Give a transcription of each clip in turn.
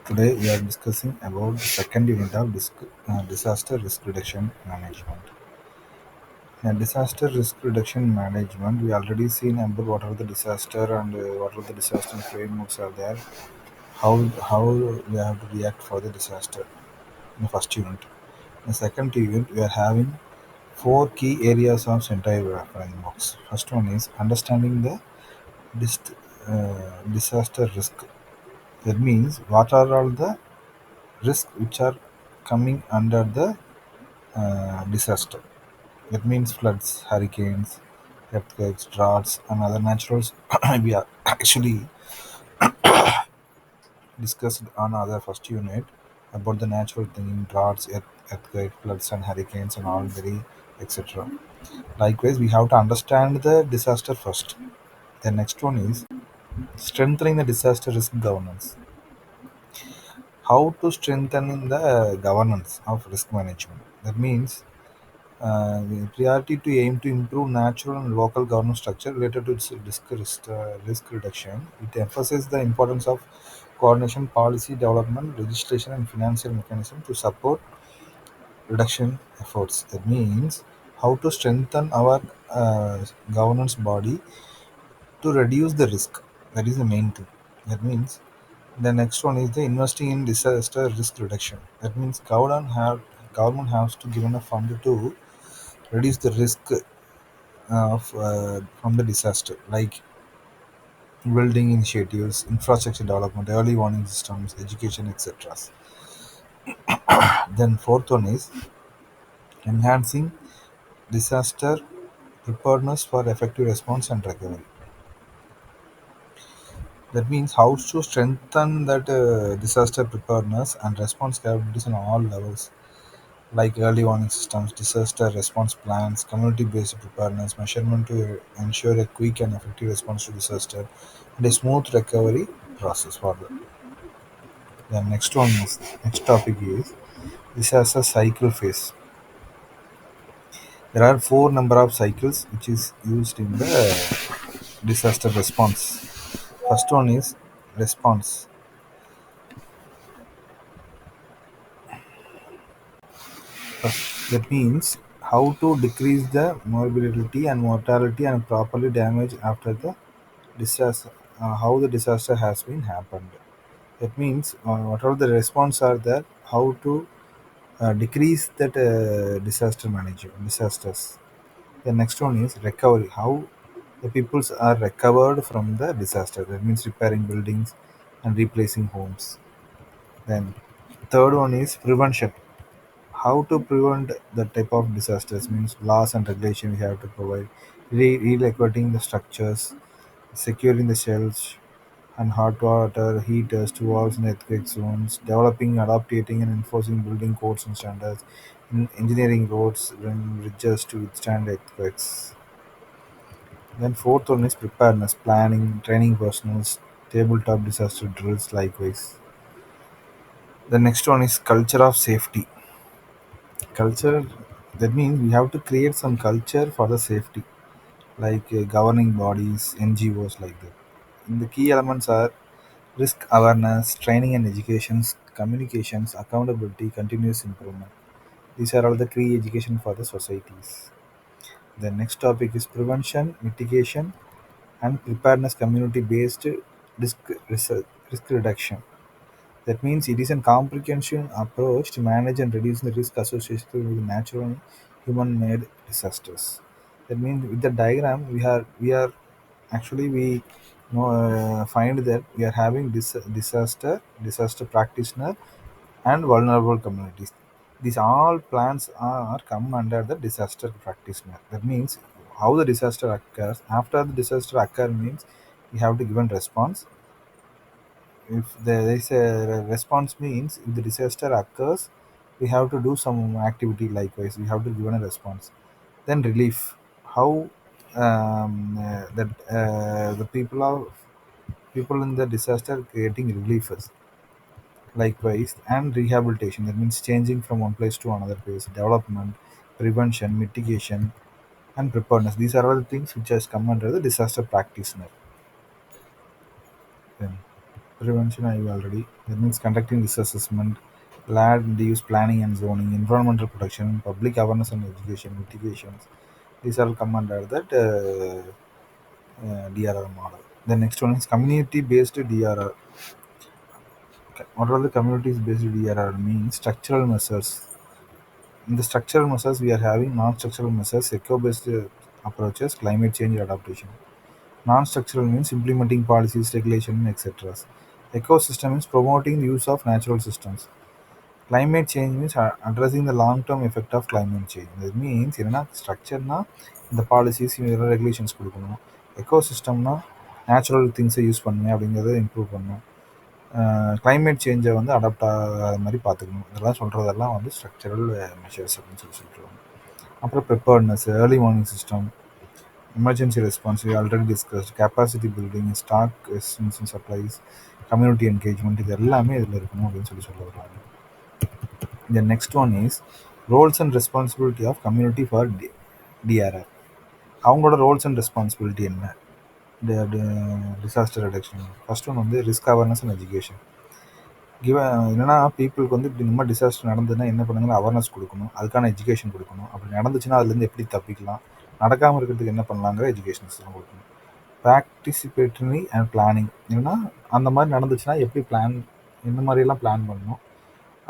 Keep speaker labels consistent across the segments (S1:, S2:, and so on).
S1: Today we are discussing about the second unit of disaster risk reduction management. In disaster risk reduction management, we already seen about what are the disaster and what are the disaster frameworks are there. How we have to react for the disaster in the first unit. In the second unit, we are having four key areas of entire frameworks. First one is understanding the disaster risk. That means what are all the risks which are coming under the disaster. That means floods, hurricanes, earthquakes, droughts, and other naturals. We are actually discussed on other first unit about the natural thing, droughts, earthquake, floods, and hurricanes, and all very etc. Likewise, we have to understand the disaster first. The next one is strengthening the disaster risk governance. How to strengthen the governance of risk management. That means the priority to aim to improve natural and local governance structure related to risk reduction. It emphasizes the importance of coordination, policy development, legislation, and financial mechanism to support reduction efforts. That means how to strengthen our governance body to reduce the risk. That is the main thing. That means the next one is the investing in disaster risk reduction. That means government has to give enough fund to reduce the risk of from the disaster, like building initiatives, infrastructure development, early warning systems, education, etc. Then fourth one is enhancing disaster preparedness for effective response and recovery. That means how to strengthen that disaster preparedness and response capabilities on all levels, like early warning systems, disaster response plans, community-based preparedness, measurement to ensure a quick and effective response to disaster, and a smooth recovery process for them. The next topic is disaster cycle phase. There are four number of cycles which is used in the disaster response. First one is response. That means how to decrease the morbidity and mortality and properly damage after the disaster. How the disaster has been happened. That means whatever the response are there, how to decrease that disaster management disasters. The next one is recovery. How the peoples are recovered from the disaster. That means repairing buildings and replacing homes. Then third one is prevention. How to prevent that type of disasters means laws and regulation we have to provide. Re-equipping the structures, securing the shelves and hot water heaters to walls in earthquake zones, developing, adapting and enforcing building codes and standards, engineering roads and bridges to withstand earthquakes. Then fourth one is preparedness, planning, training personnel, tabletop disaster drills likewise. The next one is culture of safety. Culture, that means we have to create some culture for the safety, like governing bodies, NGOs like that. And the key elements are risk awareness, training and educations, communications, accountability, continuous improvement. These are all the key education for the societies. The next topic is prevention, mitigation, and preparedness community-based risk, risk reduction. That means it is a comprehensive approach to manage and reduce the risk associated with natural and human-made disasters. That means with the diagram we are actually we know, find that we are having disaster practitioner and vulnerable communities. These all plans are come under the disaster practitioner. That means how the disaster occurs. After the disaster occur means we have to give a response. If there is a response means if the disaster occurs, we have to do some activity likewise. We have to give a response. Then relief. How that the people in the disaster getting relief is likewise and rehabilitation. That means changing from one place to another place. Development, prevention, mitigation, and preparedness. These are all things which has come under the disaster practitioner. Then. Prevention I already. That means conducting risk assessment, land use planning and zoning, environmental protection, public awareness and education, mitigations. These all come under that DRR model. The next one is community-based DRR. Okay. What are the communities-based DRR means? Structural measures. In the structural measures, we are having non-structural measures, eco-based approaches, climate change adaptation. Non-structural means implementing policies, regulation, etc. Ecosystem means promoting the use of natural systems. Climate change means addressing the long-term effect of climate change. That means என்னன்னா ஸ்ட்ரக்சர்னா இந்த policies இதெல்லாம் regulations கொடுக்கணும். எக்கோசிஸ்டம்னா natural திங்ஸை use பண்ணுங்க அப்படிங்கிறத improve பண்ணணும். Climate சேஞ்சை வந்து adapt ஆகாத மாதிரி பார்த்துக்கணும். இதெல்லாம் சொல்கிறதெல்லாம் வந்து ஸ்ட்ரக்சரல் மெஷர்ஸ் அப்படின்னு சொல்லிட்டுருவாங்க. அப்புறம் preparedness, early warning system, emergency response we already discussed, capacity building, stock extension supplies, community engagement இது எல்லாமே இதில் இருக்கணும் அப்படின்னு சொல்ல வர்றாங்க. The next one is roles and responsibility of community for DRR. அவங்களோட ரோல்ஸ் அண்ட் ரெஸ்பான்சிபிலிட்டி என்ன டிசாஸ்டர் ரிடக்ஷன்? ஃபர்ஸ்ட் ஒன் வந்து ரிஸ்க் அவேர்னஸ் அண்ட் எஜுகேஷன். என்னன்னா பீப்புளுக்கு வந்து இப்படி இந்த மாதிரி டிசாஸ்டர் நடந்ததுன்னா என்ன பண்ணுங்கன்னா அவேர்னஸ் கொடுக்கணும், அதுக்கான எஜுகேஷன் கொடுக்கணும். அப்படி நடந்துச்சுன்னா அதுலேருந்து எப்படி தப்பிக்கலாம், நடக்காமல் இருக்கிறதுக்கு என்ன பண்ணலாங்கிற எஜுகேஷன்ஸ் தான் கொடுக்கணும். ப்ராக்டிசிபேட்டரி அண்ட் பிளானிங். ஏன்னா அந்த மாதிரி நடந்துச்சுன்னா எப்படி பிளான், எந்த மாதிரியெல்லாம் பிளான் பண்ணணும்,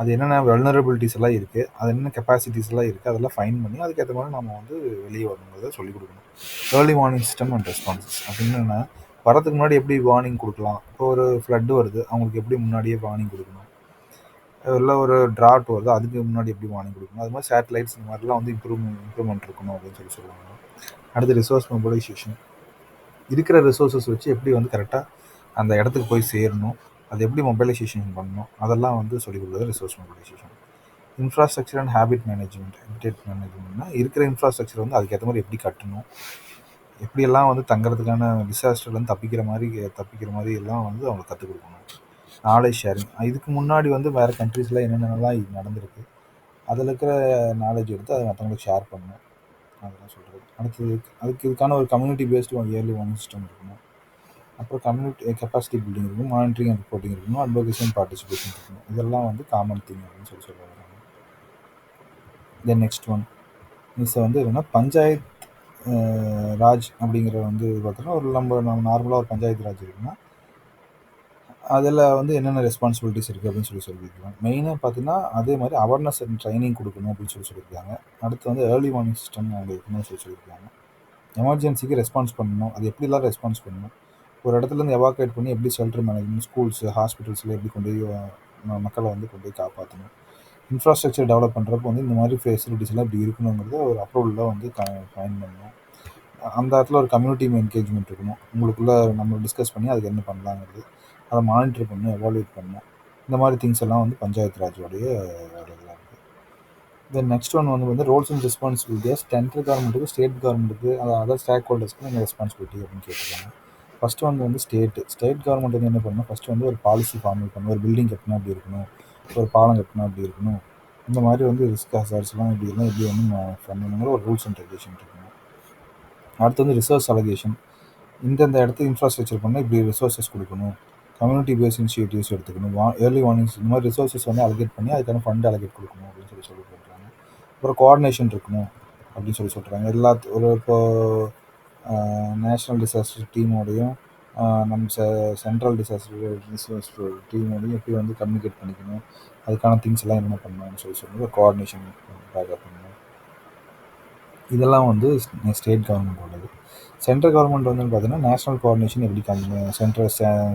S1: அது என்னென்ன வெல்னரபிலிட்டிஸ் எல்லாம் இருக்குது, அது என்னென்ன கெப்பாசிட்டிஸ் எல்லாம் இருக்குது, அதெல்லாம் ஃபைன் பண்ணி அதுக்கேற்ற மாதிரி நம்ம வந்து வெளியே வரணுங்கிறத சொல்லிக் கொடுக்கணும். Early warning system and responses அப்படின்னா வரதுக்கு முன்னாடி எப்படி வார்னிங் கொடுக்கலாம். இப்போ ஒரு ஃப்ளட்டு வருது, அவங்களுக்கு எப்படி முன்னாடியே வார்னிங் கொடுக்கணும். இல்லை ஒரு ட்ராட் வருது, அதுக்கு முன்னாடி எப்படி வார்னிங் கொடுக்கணும். அது மாதிரி சேட்டலைட்ஸ் இந்த மாதிரிலாம் வந்து இம்ப்ரூவ்மெண்ட் இருக்கணும் அப்படின்னு சொல்லுவாங்க. அடுத்து ரிசோர்ஸ் மொபிலைசேஷன். இருக்கிற ரிசோர்ஸஸ் வச்சு எப்படி வந்து கரெக்டாக அந்த இடத்துக்கு போய் சேரணும், அது எப்படி மொபைலைசேஷன் பண்ணணும், அதெல்லாம் வந்து சொல்லிக் கொடுக்குறது resource mobilisation. Infrastructure and habit மேனேஜ்மெண்ட்னா இருக்கிற இன்ஃப்ராஸ்ட்ரக்சர் வந்து அதுக்கேற்ற மாதிரி எப்படி கட்டணும், எப்படியெல்லாம் வந்து தங்குறதுக்கான டிசாஸ்டர்லேருந்து தப்பிக்கிற மாதிரி எல்லாம் வந்து அவங்க கற்றுக் கொடுக்கணும். Knowledge sharing. இதுக்கு முன்னாடி வந்து வேறு கண்ட்ரீஸில் என்னென்னலாம் நடந்திருக்கு, அதில் இருக்கிற நாலேஜ் எடுத்து அதை மற்றவங்களுக்கு ஷேர் பண்ணணும், அதெல்லாம் சொல்கிறது. அடுத்தது இதுக்கான ஒரு community based early warning system இருக்கணும். அப்புறம் கம்யூனிட்டி கெப்பாசிட்டி பில்டிங் இருக்கணும், மானிட்டரிங் அண்ட் ரிப்போர்ட்டிங் இருக்கணும், அட்வொகேசி அண்ட் பார்ட்டிசிபேஷன் இருக்கணும். இதெல்லாம் வந்து காமன் திங் அப்படின்னு சொல்ல வராங்க. தென் நெக்ஸ்ட் ஒன் இஸ் வந்து என்னென்னா பஞ்சாயத் ராஜ் அப்படிங்கிற வந்து பார்த்தோன்னா ஒரு நம்ம நார்மலாக ஒரு பஞ்சாயத்து ராஜ் இருக்குன்னா அதில் வந்து என்னென்ன ரெஸ்பான்சிபிலிட்டிஸ் இருக்குது அப்படின்னு சொல்லியிருக்காங்க. மெயினாக பார்த்தீங்கன்னா அதே மாதிரி அவேர்னஸ் அண்ட் ட்ரைனிங் கொடுக்கணும் அப்படின்னு சொல்லியிருக்காங்க. அடுத்து வந்து ஏர்லி வார்னிங் சிஸ்டம் அங்கே இருக்கணும்னு சொல்லியிருக்காங்க. எமர்ஜென்சிக்கு ரெஸ்பான்ஸ் பண்ணணும், அது எப்படிலாம் ரெஸ்பான்ஸ் பண்ணணும், ஒரு இடத்துலேருந்து எவாக்குவேட் பண்ணி எப்படி ஷெல்டர் மேனேஜ்மெண்ட், ஸ்கூல்ஸு, ஹாஸ்பிட்டல்ஸில் எப்படி கொண்டு போய் மக்களை வந்து கொண்டு போய் காப்பாற்றணும். இன்ஃப்ராஸ்ட்ரக்சர் டெவலப் பண்ணுறப்போ வந்து இந்த மாதிரி ஃபெசிலிட்டிஸ்லாம் இப்படி இருக்கணுங்கிறத ஒரு அப்ரூவலில் வந்து ஃபைன் பண்ணணும். அந்த இடத்துல ஒரு கம்யூனிட்டி என்கேஜ்மெண்ட் இருக்கணும். உங்களுக்குள்ளே நம்ம டிஸ்கஸ் பண்ணி அதுக்கு என்ன பண்ணலாங்கிறது, அதை மானிட்டர் பண்ணணும், எவாலுவேட் பண்ணணும். இந்த மாதிரி திங்ஸ் எல்லாம் வந்து பஞ்சாயத்து ராஜோடைய வேலைகளாக இருக்குது. தென் நெக்ஸ்ட் ஒன் வந்து ரோல்ஸ் அண்ட் ரெஸ்பான்சிபிலிட்டியாக சென்ட்ரல் கவர்மெண்ட்டுக்கு, ஸ்டேட் கவர்மெண்ட்டுக்கு, அதர் ஸ்டேக் ஹோல்டர்ஸ்க்கு என்ன ரெஸ்பான்சிபிலிட்டி அப்படின்னு கேட்டிருக்காங்க. ஃபஸ்ட்டு வந்து ஸ்டேட் கவர்மெண்ட் வந்து என்ன பண்ணணும், ஃபஸ்ட்டு வந்து ஒரு பாலிசி ஃபார்முலேட் பண்ணணும். ஒரு பில்டிங் கட்டினா அப்படி இருக்கணும், ஒரு பாலம் கட்டினா அப்படி இருக்கணும், இந்த மாதிரி வந்து ரிஸ்க் ஹசார்ட்ஸ்லாம் எப்படி வந்து பண்ணணுங்கிற ஒரு ரூல்ஸ் அண்ட் ரெகுலேஷன் இருக்கணும். அடுத்து வந்து ரிசோர்ஸ் அலோகேஷன். இந்தந்த இடத்துக்கு இன்ஃப்ராஸ்ட்ரக்சர் பண்ணால் இப்படி ரிசோர்ஸஸ் கொடுக்கணும், கம்யூனிட்டி பேஸ்ட் இனிஷியேட்டிவ்ஸ் எடுத்துக்கணும், ஏர்லி வார்னிங்ஸ் இந்த மாதிரி ரிசோர்ஸஸ் வந்து அலோகேட் பண்ணி அதுக்கான ஃபண்ட் அலோகேட் கொடுக்கணும் அப்படின்னு சொல்லி சொல்கிறாங்க. அப்புறம் கோஆர்டினேஷன் இருக்கணும் அப்படின்னு சொல்கிறாங்க. ஒரு இப்போது நேஷ்னல் டிசாஸ்டர் டீமோடையும் நம்ம சென்ட்ரல் டிசாஸ்டர் டீமோடையும் எப்படி வந்து கம்யூனிகேட் பண்ணிக்கணும், அதுக்கான திங்ஸ் எல்லாம் என்ன பண்ணணும்னு சொல்லி கோஆர்டினேஷன் பேக்கப் பண்ணணும். இதெல்லாம் வந்து ஸ்டேட் கவர்மெண்ட்டோடது. சென்ட்ரல் கவர்மெண்ட் வந்து பார்த்தீங்கன்னா நேஷ்னல் கோஆர்டினேஷன் எப்படி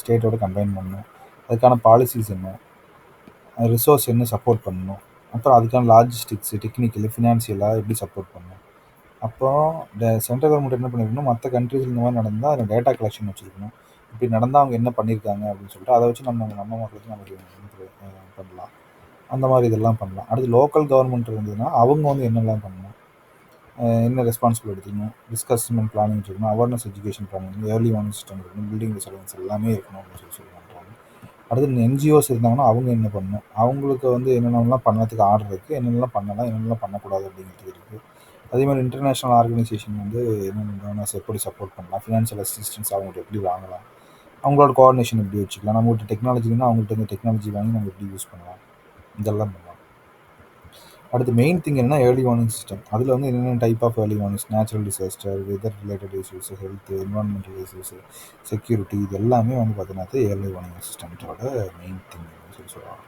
S1: ஸ்டேட்டோட கம்பைன் பண்ணணும், அதுக்கான பாலிசிஸ் என்ன, ரிசோர்ஸ் என்ன சப்போர்ட் பண்ணணும், அப்புறம் அதுக்கான லாஜிஸ்டிக்ஸ், டெக்னிக்கலி, ஃபினான்ஷியலாக எப்படி சப்போர்ட் பண்ணணும். அப்புறம் சென்ட்ரல் கவர்மெண்ட் என்ன பண்ணியிருக்கணும், மற்ற கண்ட்ரீஸில் இந்த மாதிரி நடந்தால் அதில் டேட்டா கலெக்ஷன் வச்சுருக்கணும். இப்படி நடந்தால் அவங்க என்ன பண்ணியிருக்காங்க அப்படின்னு சொல்லிட்டு அதை வச்சு நம்ம மக்களுக்கு நமக்கு பண்ணலாம். அந்த மாதிரி இதெல்லாம் பண்ணலாம். அடுத்து லோக்கல் கவர்மெண்ட் இருந்ததுன்னா அவங்க வந்து என்னெல்லாம் பண்ணணும், என்ன ரெஸ்பான்சிபிள் எடுத்துக்கணும், டிஸ்கஸ்மெண்ட் பிளானிங் இருக்கணும், awareness education planning, early warning system இருக்கணும், பில்டிங் ரிசர்வன்ஸ் எல்லாமே இருக்கணும் அப்படின்னு சொல்லி பண்ணுறாங்க. அடுத்து என்ஜிஓஸ் இருந்தாங்கன்னா அவங்க என்ன பண்ணணும், அவங்களுக்கு வந்து என்னென்னலாம் பண்ணதுக்கு ஆர்டர் இருக்குது, என்னென்னலாம் பண்ணலாம், என்னென்னலாம் பண்ணக்கூடாது அப்படிங்கிறது இருக்குது. அதே மாதிரி இன்டர்நேஷ்னல் ஆர்கனைசேஷன் வந்து என்னென்ன டோனர்ஸ் எப்படி சப்போர்ட் பண்ணலாம், ஃபினான்ஷியல் அசிஸ்டன்ஸ் அவங்களுக்கு எப்படி வாங்கலாம், அவங்களோட கோஆர்டினேஷன் எப்படி வச்சுக்கலாம், நம்மகிட்ட டெக்னாலஜினா அவங்கள்ட்ட இந்த டெக்னாலஜி வாங்கி நம்ம எப்படி யூஸ் பண்ணலாம், இதெல்லாம் பண்ணலாம். அடுத்து மெயின் திங் என்னன்னா ஏர்லி வார்னிங் சிஸ்டம். அதில் வந்து என்னென்ன type of early warnings, natural disaster, weather related issues, health, environmental issues, security, இது எல்லாமே வந்து பார்த்தீங்கன்னா ஏர்லி வார்னிங் சிஸ்டம்ஸோட மெயின் திங் சொல்லி சொல்லுவாங்க.